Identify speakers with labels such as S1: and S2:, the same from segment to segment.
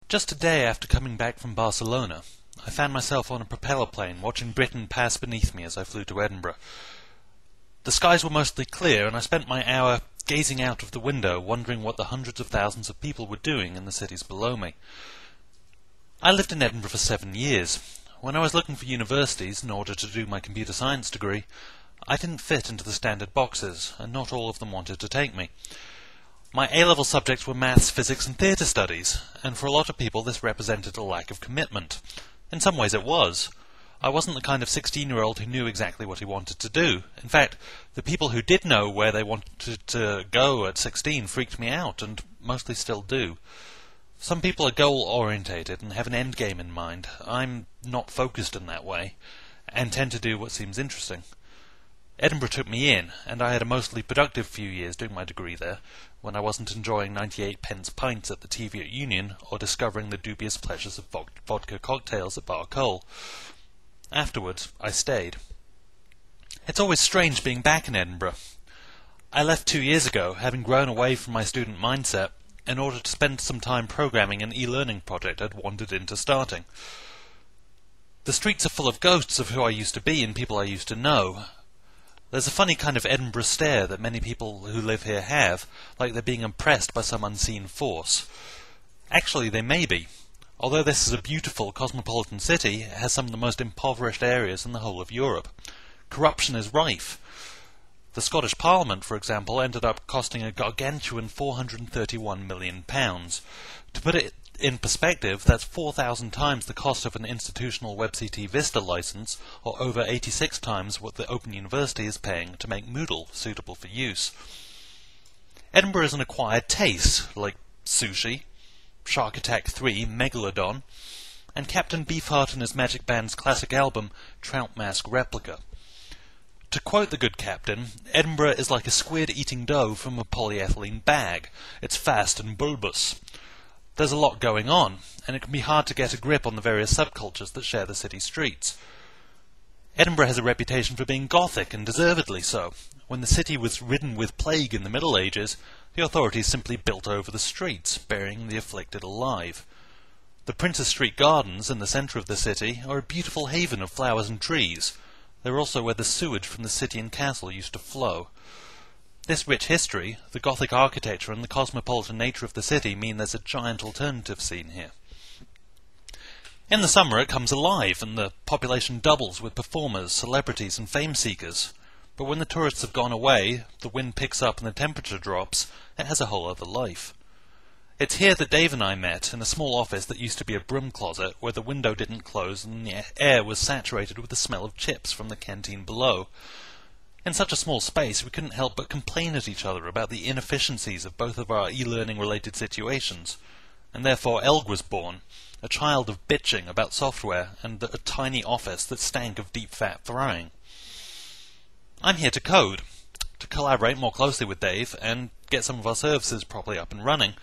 S1: Just a day after coming back from Barcelona, I found myself on a propeller plane watching Britain pass beneath me as I flew to Edinburgh. The skies were mostly clear, and I spent my hour gazing out of the window, wondering what the hundreds of thousands of people were doing in the cities below me. I lived in Edinburgh for 7 years. When I was looking for universities in order to do my computer science degree, I didn't fit into the standard boxes, and not all of them wanted to take me. My A-level subjects were maths, physics and theatre studies, and for a lot of people this represented a lack of commitment. In some ways it was. I wasn't the kind of 16-year-old who knew exactly what he wanted to do. In fact, the people who did know where they wanted to go at 16 freaked me out, and mostly still do. Some people are goal-orientated and have an end game in mind. I'm not focused in that way, and tend to do what seems interesting. Edinburgh took me in, and I had a mostly productive few years doing my degree there, when I wasn't enjoying 98p pints at the TV at Union, or discovering the dubious pleasures of vodka cocktails at Bar Cole. Afterwards, I stayed. It's always strange being back in Edinburgh. I left 2 years ago, having grown away from my student mindset, in order to spend some time programming an e-learning project I'd wandered into starting. The streets are full of ghosts of who I used to be and people I used to know. There's a funny kind of Edinburgh stare that many people who live here have, like they're being impressed by some unseen force. Actually, they may be. Although this is a beautiful cosmopolitan city, it has some of the most impoverished areas in the whole of Europe. Corruption is rife. The Scottish Parliament, for example, ended up costing a gargantuan £431 million. To put it in perspective, that's 4,000 times the cost of an institutional WebCT Vista license, or over 86 times what the Open University is paying to make Moodle suitable for use. Edinburgh is an acquired taste, like sushi, Shark Attack 3, Megalodon, and Captain Beefheart and his Magic Band's classic album, Trout Mask Replica. To quote the good captain, Edinburgh is like a squid eating dough from a polyethylene bag. It's fast and bulbous. There's a lot going on, and it can be hard to get a grip on the various subcultures that share the city streets. Edinburgh has a reputation for being Gothic, and deservedly so. When the city was ridden with plague in the Middle Ages, the authorities simply built over the streets, burying the afflicted alive. The Princes Street Gardens, in the centre of the city, are a beautiful haven of flowers and trees. They're also where the sewage from the city and castle used to flow. This rich history, the Gothic architecture and the cosmopolitan nature of the city mean there's a giant alternative scene here. In the summer it comes alive, and the population doubles with performers, celebrities and fame-seekers. But when the tourists have gone away, the wind picks up and the temperature drops, it has a whole other life. It's here that Dave and I met, in a small office that used to be a broom closet, where the window didn't close and the air was saturated with the smell of chips from the canteen below. In such a small space, we couldn't help but complain at each other about the inefficiencies of both of our e-learning related situations, and therefore Elgg was born, a child of bitching about software and a tiny office that stank of deep-fat frying. I'm here to code, to collaborate more closely with Dave, and get some of our services properly up and running.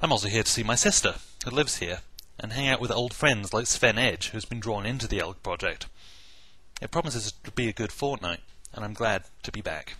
S1: I'm also here to see my sister, who lives here, and hang out with old friends like Sven Edge, who's been drawn into the Elgg project. It promises to be a good fortnight, and I'm glad to be back.